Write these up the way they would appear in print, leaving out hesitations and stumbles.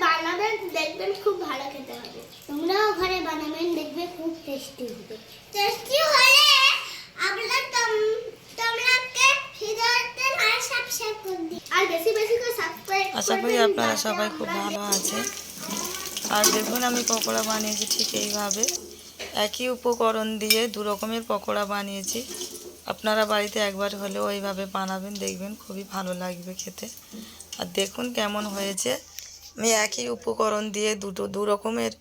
বানাবেন, দেখবেন খুব ভালো খেতে হবে। তোমরাও ঘরে বানাবেন, দেখবে খুব টেস্টি হবে। টেস্টি হলে তোমরাকে ভিডিওতে আর সাবস্ক্রাইব করে দিন, আর বেশি বেশি করে সাবস্ক্রাইব করবেন। আশা করি আপনারা সবাই খুব ভালো আছেন। আর দেখুন আমি পকোড়া বানিয়েছি ঠিক এইভাবে, একই উপকরণ দিয়ে দু রকমের পকোড়া বানিয়েছি। আপনারা বাড়িতে একবার হলেও এইভাবে বানাবেন, দেখবেন খুবই ভালো লাগবে খেতে। আর দেখুন কেমন হয়েছে। আমি একই উপকরণ দিয়ে দু রকমের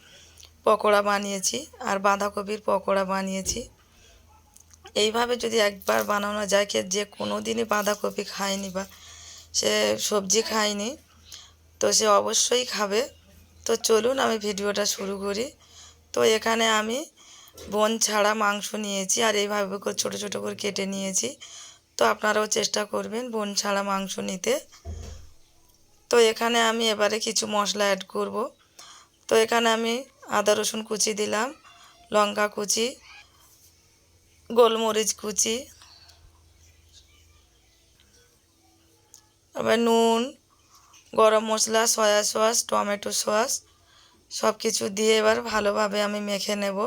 পকোড়া বানিয়েছি, আর বাঁধাকপির পকোড়া বানিয়েছি। এইভাবে যদি একবার বানানো যায়, যে কোনো দিনই বাঁধাকপি খায়নি বা সে সবজি খায়নি, তো সে অবশ্যই খাবে। তো চলুন আমি ভিডিওটা শুরু করি। তো এখানে আমি বোন ছাড়া মাংস নিয়েছি, আর এইভাবে করে ছোটো ছোটো করে কেটে নিয়েছি। তো আপনারাও চেষ্টা করবেন বোন ছাড়া মাংস নিতে। তো এখানে আমি এবারে কিছু মশলা অ্যাড করব। তো এখানে আমি আদা রসুন কুচি দিলাম, লঙ্কা কুচি, গোলমরিচ কুচি, আবার নুন, গরম মশলা, সয়া সস, টমেটো সস সব কিছু দিয়ে এবার ভালোভাবে আমি মেখে নেব,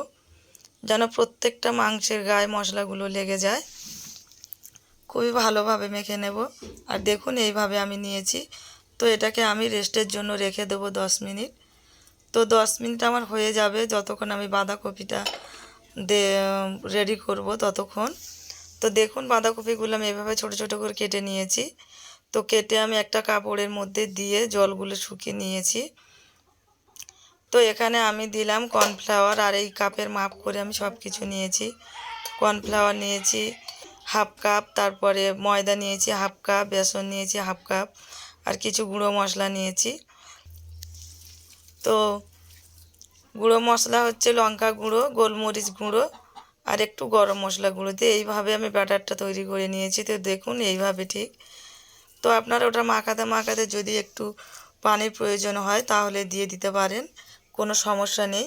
যেন প্রত্যেকটা মাংসের গায়ে মশলাগুলো লেগে যায়। খুবই ভালোভাবে মেখে নেব। আর দেখুন এইভাবে আমি নিয়েছি। তো এটাকে আমি রেস্টের জন্য রেখে দেবো 10 মিনিট। তো 10 মিনিট আমার হয়ে যাবে যতক্ষণ আমি বাঁধাকপিটা রেডি করব ততক্ষণ। তো দেখুন বাঁধাকপিগুলো আমি এভাবে ছোটো ছোটো করে কেটে নিয়েছি। তো কেটে আমি একটা কাপড়ের মধ্যে দিয়ে জলগুলো শুকিয়ে নিয়েছি। তো এখানে আমি দিলাম কর্নফ্লাওয়ার, আর এই কাপের মাপ করে আমি সব কিছু নিয়েছি। কর্নফ্লাওয়ার নিয়েছি হাফ কাপ, তারপরে ময়দা নিয়েছি হাফ কাপ, বেসন নিয়েছি হাফ কাপ, আর কিছু গুঁড়ো মশলা নিয়েছি। তো গুঁড়ো মশলা হচ্ছে লঙ্কা গুঁড়ো, গোলমরিচ গুঁড়ো, আর একটু গরম মশলা গুঁড়ো দিয়ে এইভাবে আমি ব্যাটারটা তৈরি করে নিয়েছি। তো দেখুন এইভাবে ঠিক। তো আপনারা ওটা মাখাতে মাখাতে যদি একটু পানির প্রয়োজন হয় তাহলে দিয়ে দিতে পারেন, কোনো সমস্যা নেই।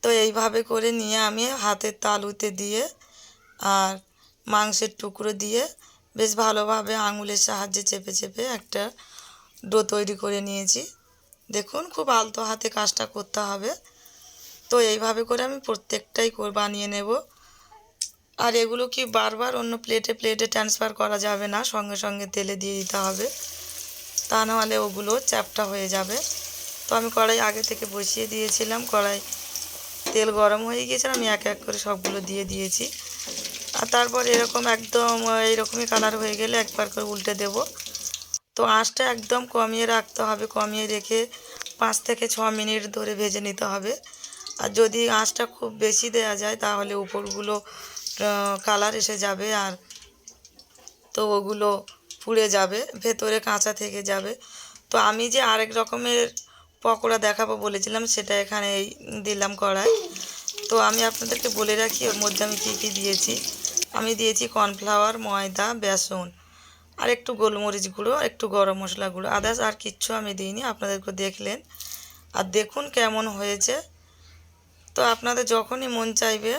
তো এইভাবে করে নিয়ে আমি হাতের তালুতে দিয়ে আর মাংসের টুকরো দিয়ে বেশ ভালোভাবে আঙুলের সাহায্যে চেপে চেপে একটা ডো তৈরি করে নিয়েছি। দেখুন খুব আলতো হাতে কাজটা করতে হবে। তো এইভাবে করে আমি প্রত্যেকটাই বানিয়ে নেব। আর এগুলো কি বারবার অন্য প্লেটে ট্রান্সফার করা যাবে না, সঙ্গে সঙ্গে তেলে দিয়ে দিতে হবে, তা নাহলে ওগুলো চ্যাপ্টা হয়ে যাবে। তো আমি কড়াই আগে থেকে বসিয়ে দিয়েছিলাম, কড়াই তেল গরম হয়ে গিয়েছে, আমি এক এক করে সবগুলো দিয়ে দিয়েছি। আর তারপর এরকম একদম এইরকমই কালার হয়ে গেলে একবার করে উল্টে দেব। তো আঁচটা একদম কমিয়ে রাখতে হবে, কমিয়ে রেখে 5 থেকে 6 মিনিট ধরে ভেজে নিতে হবে। আর যদি আঁচটা খুব বেশি দেওয়া যায় তাহলে উপরগুলো কালার এসে যাবে, আর তো ওগুলো পুড়ে যাবে, ভেতরে কাঁচা থেকে যাবে। তো আমি যে আরেক রকমের পকোড়া দেখাবো বলেছিলাম সেটা এখানে দিলাম কড়াই। তো আমি আপনাদেরকে বলে রাখি ওর মধ্যে আমি কী কী দিয়েছি। আমি দিয়েছি কর্নফ্লাওয়ার, ময়দা, বেসন, আর একটু গোলমরিচ গুঁড়ো, একটু গরম মশলা গুঁড়ো, আদার্স আর কিচ্ছু আমি দিইনি, আপনাদেরকে দেখলেন। আর দেখুন কেমন হয়েছে। তো আপনাদের যখনই মন চাইবে